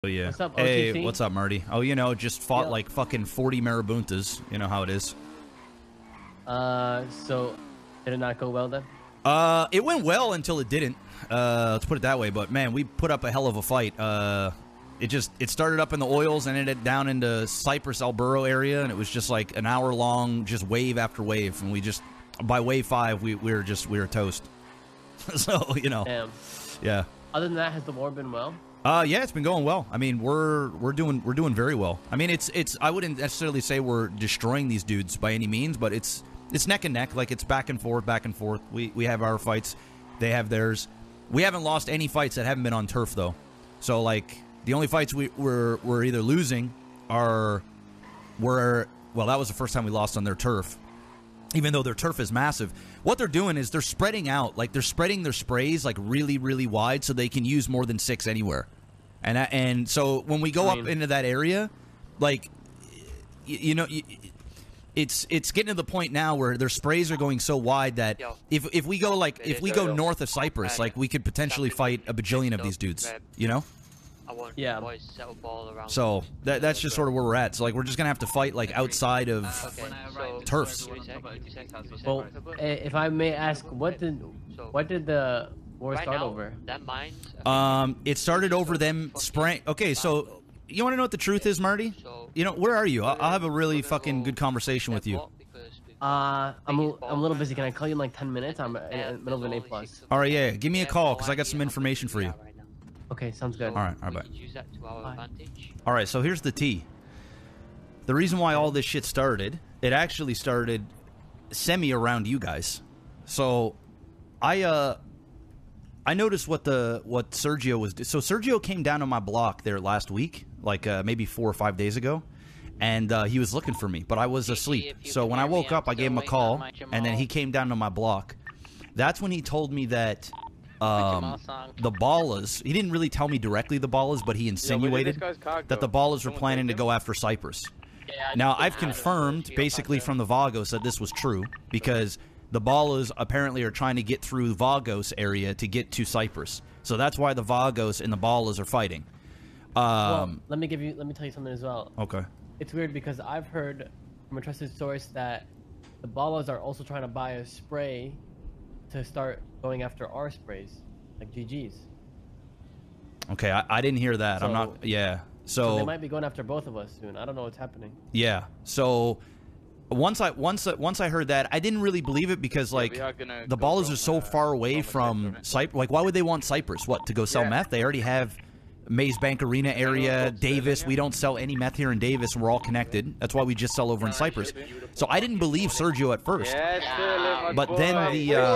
Oh, yeah. What's up, Hey, OTC? what's up, Marty? Oh, you know, just fought like fucking 40 marabuntas. You know how it is. So did it not go well then? It went well until it didn't. Let's put it that way. But, man, we put up a hell of a fight. It started up in the oils and ended down into Cypress, Alburo area, and it was just like an hour long, just wave after wave. And we just, by wave 5, we were toast. So, you know. Damn. Yeah. Other than that, has the war been well? Yeah, it's been going well. I mean, we're doing very well. I mean, it's I wouldn't necessarily say we're destroying these dudes by any means, but it's neck and neck. Like, it's back and forth, back and forth. We have our fights, they have theirs. We haven't lost any fights that haven't been on turf though. So like the only fights we're either losing well, that was the first time we lost on their turf. Even though their turf is massive, what they're doing is they're spreading out, like they're spreading their sprays like really, really wide, so they can use more than 6 anywhere. And so when we go up into that area, like you know, it's getting to the point now where their sprays are going so wide that if we go north of Cyprus, like we could potentially fight a bajillion of these dudes, you know. Yeah. So that's just sort of where we're at. So like we're just gonna have to fight like outside of turfs. Well, if I may ask, what did the war start over? It started over them spraying. Okay, so you want to know what the truth is, Marty? You know, where are you? I'll have a really fucking good conversation with you. I'm a little busy. Can I call you in like 10 minutes? I'm in the middle of an A+. All right, yeah. Give me a call because I got some information for you. Okay, sounds good. All right, bye. All right, so here's the tea. The reason why all this shit started, it actually started semi around you guys. So I noticed what Sergio was. So Sergio came down to my block there last week, like maybe 4 or 5 days ago, and he was looking for me, but I was asleep. So when I woke up, I gave him a call, and then he came down to my block. That's when he told me that the Ballas, he didn't really tell me directly the Ballas, but he insinuated that the Ballas were planning to go after Cyprus. Now, I've confirmed, basically from the Vagos, that this was true, because the Ballas apparently are trying to get through Vagos area to get to Cyprus. So that's why the Vagos and the Ballas are fighting. Well, let me tell you something as well. Okay. It's weird because I've heard from a trusted source that the Ballas are also trying to buy a spray to start going after our sprays, like GG's. Okay, I didn't hear that. So, I'm not. Yeah. So they might be going after both of us soon. I don't know what's happening. Yeah. So once I heard that, I didn't really believe it because like the Ballas are so far away from Cyprus. Like, why would they want Cyprus? What, to go sell meth? They already have Maze Bank Arena area, Davis. We don't sell any meth here in Davis, and we're all connected. That's why we just sell over in Cyprus. So I didn't believe Sergio at first. But then the I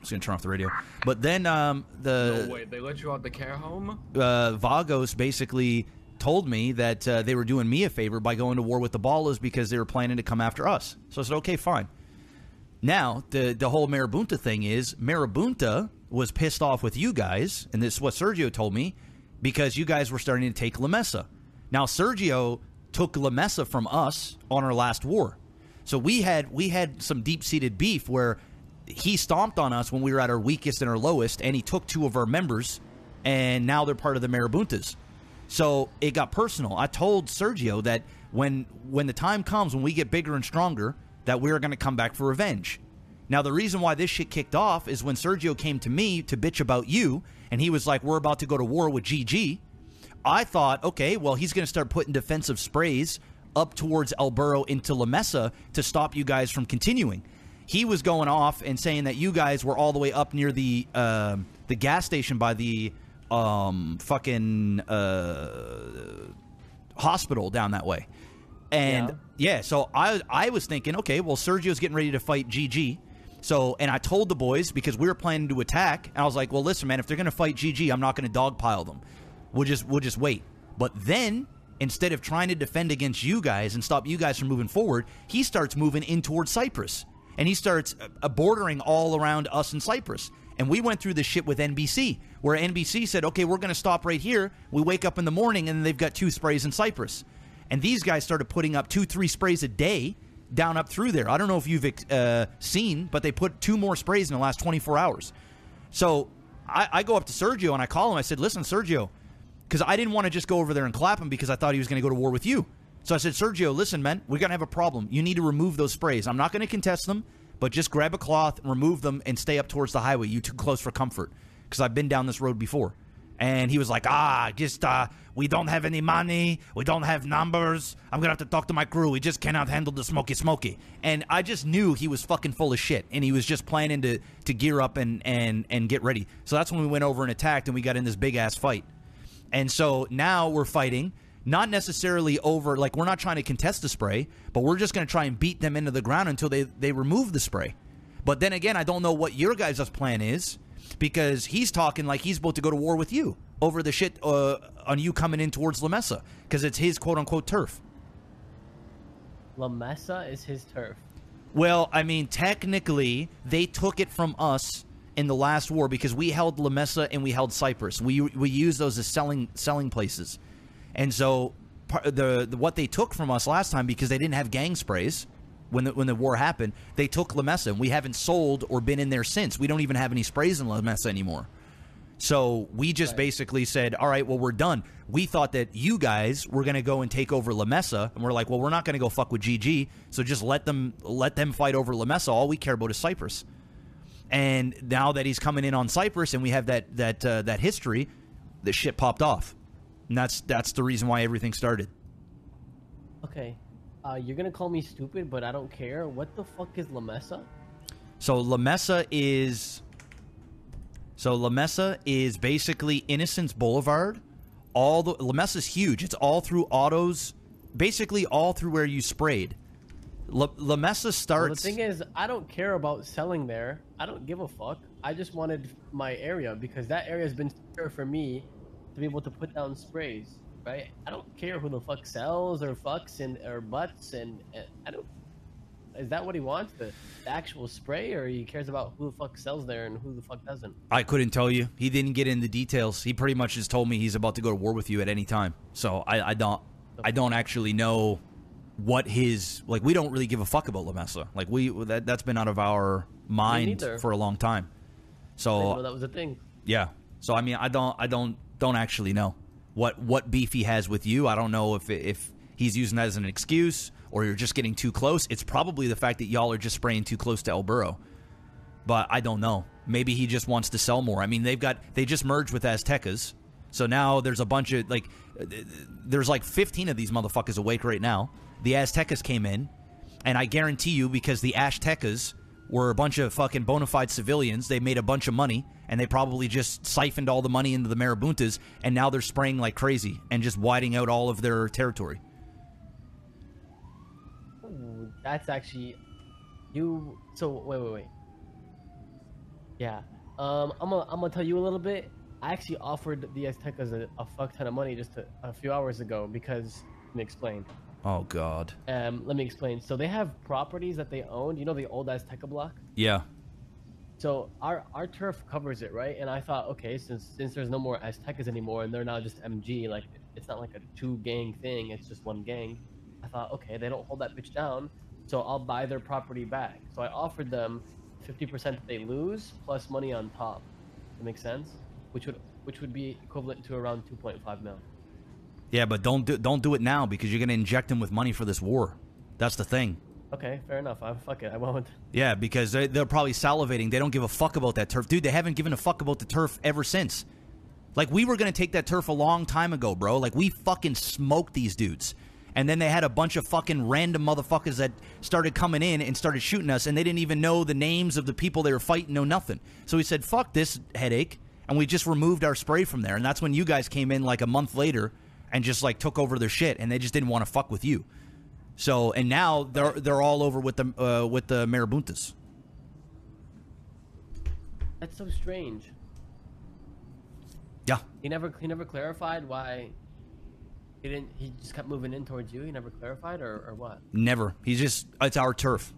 was gonna turn off the radio. But then No way, they let you out the care home? Vagos basically told me that they were doing me a favor by going to war with the Ballas because they were planning to come after us. So I said, okay, fine. Now, the whole Marabunta thing is, Marabunta was pissed off with you guys, and this is what Sergio told me, because you guys were starting to take La Mesa. Now, Sergio took La Mesa from us on our last war. So we had some deep-seated beef where he stomped on us when we were at our weakest and our lowest, and he took 2 of our members, and now they're part of the Marabuntas. So it got personal. I told Sergio that when the time comes, when we get bigger and stronger, that we're going to come back for revenge. Now, the reason why this shit kicked off is when Sergio came to me to bitch about you, and he was like, we're about to go to war with GG. I thought, okay, well, he's going to start putting defensive sprays up towards Alburo into La Mesa to stop you guys from continuing. He was going off and saying that you guys were all the way up near the gas station by the fucking hospital down that way. And yeah, so I was thinking, okay, well, Sergio's getting ready to fight GG. So, and I told the boys, because we were planning to attack, and I was like, well, listen, man, if they're going to fight GG, I'm not going to dogpile them. We'll just wait. But then, instead of trying to defend against you guys and stop you guys from moving forward, he starts moving in towards Cyprus. And he starts bordering all around us in Cyprus. And we went through this shit with NBC, where NBC said, okay, we're going to stop right here. We wake up in the morning, and they've got 2 sprays in Cyprus. And these guys started putting up 2-3 sprays a day down up through there. I don't know if you've seen, but they put 2 more sprays in the last 24 hours. So I go up to Sergio, and I call him. I said, listen, Sergio, because I didn't want to just go over there and clap him because I thought he was going to go to war with you. So I said, Sergio, listen, man, we're going to have a problem. You need to remove those sprays. I'm not going to contest them, but just grab a cloth, remove them, and stay up towards the highway. You too close for comfort, because I've been down this road before. And he was like, we don't have any money. We don't have numbers. I'm going to have to talk to my crew. We just cannot handle the smoky. And I just knew he was fucking full of shit. And he was just planning to gear up and get ready. So that's when we went over and attacked, and we got in this big-ass fight. And so now we're fighting, not necessarily over, like, we're not trying to contest the spray, but we're just going to try and beat them into the ground until they remove the spray. But then again, I don't know what your guys' plan is, because he's talking like he's about to go to war with you over the shit on you coming in towards La Mesa, because it's his quote-unquote turf. La Mesa is his turf. Well, I mean, technically, they took it from us in the last war because we held La Mesa and we held Cyprus. We used those as selling places. And so what they took from us last time, because they didn't have gang sprays when the war happened, they took La Mesa, and we haven't sold or been in there since. We don't even have any sprays in La Mesa anymore. So we just basically said, all right, well, we're done. We thought that you guys were going to go and take over La Mesa, and we're like, well, we're not going to go fuck with GG, so just let them fight over La Mesa. All we care about is Cyprus. And now that he's coming in on Cyprus and we have that history, the shit popped off. And that's the reason why everything started. Okay. You're going to call me stupid, but I don't care. What the fuck is La Mesa? So La Mesa is basically Innocence Boulevard. La Mesa's huge. It's all through autos, basically all through where you sprayed. La Mesa starts... Well, the thing is, I don't care about selling there. I don't give a fuck. I just wanted my area, because that area has been secure for me to be able to put down sprays, right? I don't care who the fuck sells or fucks or butts, and I don't... Is that what he wants? The actual spray, or he cares about who the fuck sells there and who the fuck doesn't? I couldn't tell you. He didn't get into details. He pretty much just told me he's about to go to war with you at any time. So I don't actually know what his, like, we don't really give a fuck about La Mesa. Like, that's been out of our mind for a long time. So I didn't know that was a thing. Yeah. So I mean, I don't actually know what beef he has with you. I don't know if he's using that as an excuse, or you're just getting too close. It's probably the fact that y'all are just spraying too close to El Burro. But I don't know. Maybe he just wants to sell more. I mean, they just merged with Aztecas. So now there's a bunch of, like, there's like 15 of these motherfuckers awake right now. The Aztecas came in, and I guarantee you, because the Aztecas were a bunch of fucking bona fide civilians, they made a bunch of money, and they probably just siphoned all the money into the Marabuntas, and now they're spraying like crazy and just widening out all of their territory. Ooh, that's actually... So, wait. Yeah. I'm gonna tell you a little bit. I actually offered the Aztecas a fuck ton of money just a few hours ago, because... Let me explain. Oh, God. Let me explain. So they have properties that they own. You know the old Azteca block? Yeah. So our turf covers it, right? And I thought, okay, since there's no more Aztecas anymore, and they're now just MG, like, it's not like a 2-gang thing, it's just 1 gang. I thought, okay, they don't hold that bitch down, so I'll buy their property back. So I offered them 50% that they lose, plus money on top. That makes sense? Which would be equivalent to around 2.5 mil. Yeah, but don't do it now, because you're going to inject them with money for this war. That's the thing. Okay, fair enough. Fuck it, I won't. Yeah, because they're probably salivating. They don't give a fuck about that turf. Dude, they haven't given a fuck about the turf ever since. Like, we were going to take that turf a long time ago, bro. Like, we fucking smoked these dudes. And then they had a bunch of fucking random motherfuckers that started coming in and started shooting us, and they didn't even know the names of the people they were fighting, no nothing. So we said, fuck this headache, and we just removed our spray from there. And that's when you guys came in like a month later and just, like, took over their shit, and they just didn't want to fuck with you. So, and now they're all over with the Marabuntas. That's so strange. Yeah. He never clarified why he just kept moving in towards you. He never clarified, or what? Never. It's our turf.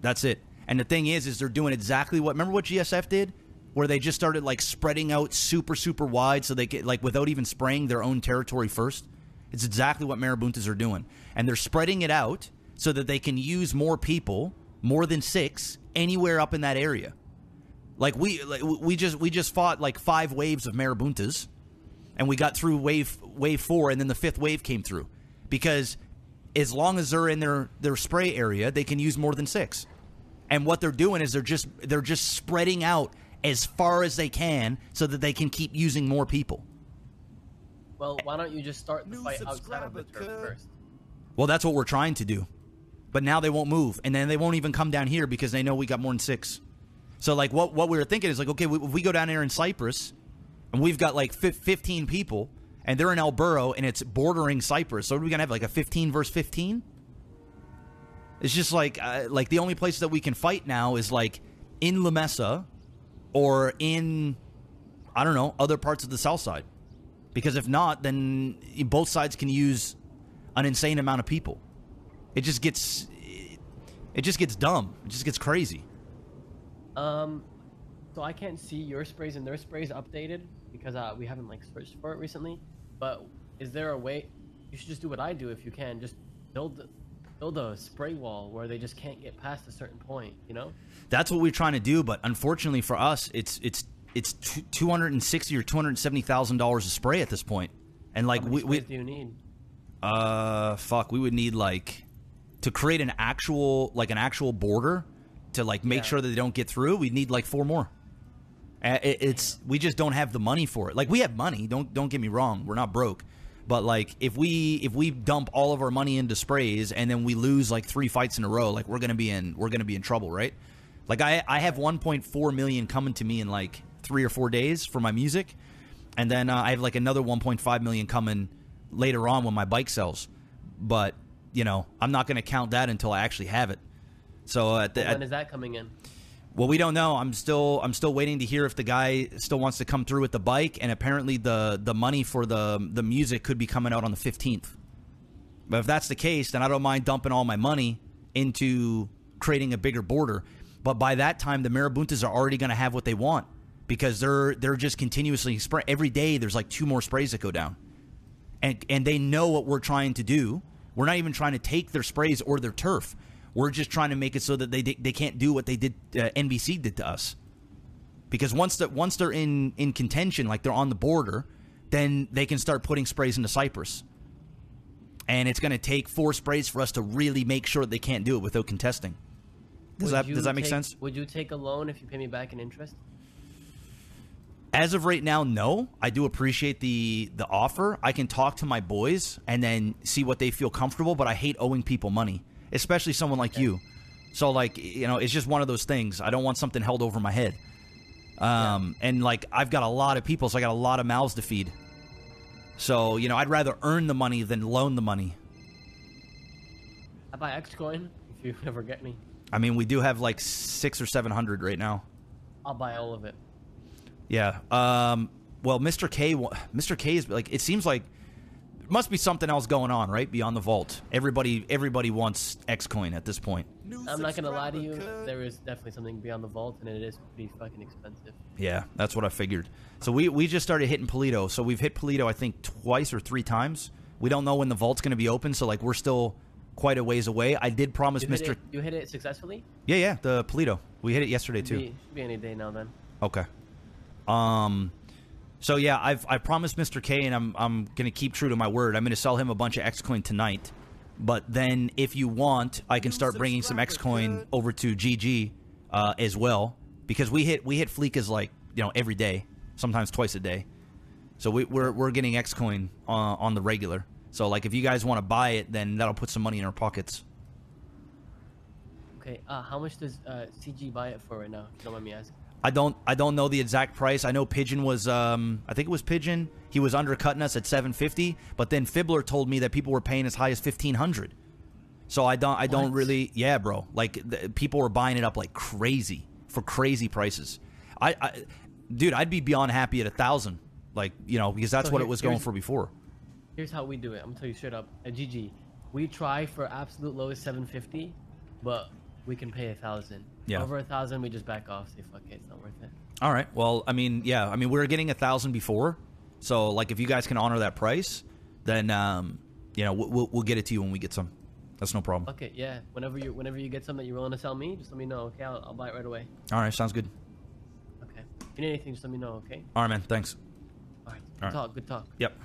That's it. And the thing is they're doing exactly remember what GSF did? Where they just started, like, spreading out super, super wide so they get, like, without even spraying their own territory first. It's exactly what Marabuntas are doing. And they're spreading it out so that they can use more people, more than 6, anywhere up in that area. Like, we just fought, like, 5 waves of Marabuntas. and we got through wave 4, and then the 5th wave came through. Because as long as they're in their spray area, they can use more than 6. And what they're doing is they're just spreading out as far as they can so that they can keep using more people. Well, why don't you just start the fight outside of the turf first? Well, that's what we're trying to do. But now they won't move, and then they won't even come down here because they know we got more than 6. So, like, what we were thinking is, like, okay, if we go down there in Cyprus, and we've got, like, 15 people, and they're in El Burro, and it's bordering Cyprus, so are we going to have, like, a 15 versus 15? It's just, like the only place that we can fight now is, like, in La Mesa or in, I don't know, other parts of the south side. Because if not, then both sides can use an insane amount of people. It just gets dumb. It just gets crazy. So I can't see your sprays and their sprays updated because we haven't like searched for it recently. But is there a way? You should just do what I do if you can. Just build a spray wall where they just can't get past a certain point. You know? That's what we're trying to do, but unfortunately for us, it's $260,000 or $270,000 a spray at this point, and like how many sprays do you need? We would need like to create an actual border to like make sure that they don't get through. We'd need like 4 more. We just don't have the money for it. Like we have money. Don't get me wrong. We're not broke. But like if we dump all of our money into sprays and then we lose like 3 fights in a row, like we're gonna be in trouble, right? Like I have 1.4 million coming to me in like 3 or 4 days for my music, and then I have like another 1.5 million coming later on when my bike sells. But you know, I'm not gonna count that until I actually have it. So when is that coming in? Well, we don't know. I'm still waiting to hear if the guy still wants to come through with the bike, and apparently the money for the music could be coming out on the 15th. But if that's the case, then I don't mind dumping all my money into creating a bigger border. But by that time, the Marabuntas are already going to have what they want because they're just continuously spray. Every day, there's like 2 more sprays that go down, and they know what we're trying to do. We're not even trying to take their sprays or their turf. We're just trying to make it so that they can't do what they did. NBC did to us, because once they're in contention, like they're on the border, then they can start putting sprays into Cyprus, and it's going to take 4 sprays for us to really make sure that they can't do it without contesting. Does that make sense? Would you take a loan if you pay me back in interest? As of right now, no. I do appreciate the offer. I can talk to my boys and then see what they feel comfortable, but I hate owing people money, especially someone like you. So, like, you know, it's just one of those things. I don't want something held over my head. And, like, I've got a lot of people, so I got a lot of mouths to feed. So, you know, I'd rather earn the money than loan the money. I buy Xcoin if you ever get me. I mean, we do have, like, 600 or 700 right now. I'll buy all of it. Yeah. Well, Mr. K is, like, it seems like must be something else going on, right? Beyond the vault. Everybody wants Xcoin at this point. I'm not going to lie to you. There is definitely something beyond the vault, and it is pretty fucking expensive. Yeah, that's what I figured. So we just started hitting Polito. So we've hit Polito, I think, twice or 3 times. We don't know when the vault's going to be open, so, like, we're still quite a ways away. I did promise Mr. You hit it successfully? Yeah, the Polito. We hit it yesterday, too. Should be any day now, then. Okay. So yeah, I promised Mr. K, and I'm gonna keep true to my word. I'm gonna sell him a bunch of Xcoin tonight. But then, if you want, I can start bringing some Xcoin over to GG as well, because we hit Fleekas like, you know, every day, sometimes twice a day. So we're getting Xcoin on the regular. So like, if you guys want to buy it, then that'll put some money in our pockets. Okay. How much does CG buy it for right now? If you don't mind me asking. I don't know the exact price. I know Pigeon was I think it was Pigeon. He was undercutting us at $750, but then Fibbler told me that people were paying as high as $1,500. So I don't really, yeah, bro. Like people were buying it up like crazy for crazy prices. Dude, I'd be beyond happy at 1,000. Like, you know, because that's what it was going for before. Here's how we do it. I'm gonna tell you straight up. At GG, we try for absolute lowest $750, but we can pay 1,000. Yeah. Over 1,000, we just back off. Say fuck it, it's not worth it. All right. Well, I mean, yeah. I mean, we were getting 1,000 before, so like, if you guys can honor that price, then you know, we'll get it to you when we get some. That's no problem. Okay. Yeah. Whenever you get some that you're willing to sell me, just let me know. Okay. I'll buy it right away. All right. Sounds good. Okay. If you need anything, just let me know. Okay. All right, man. Thanks. All right. right. Talk. Good talk. Yep.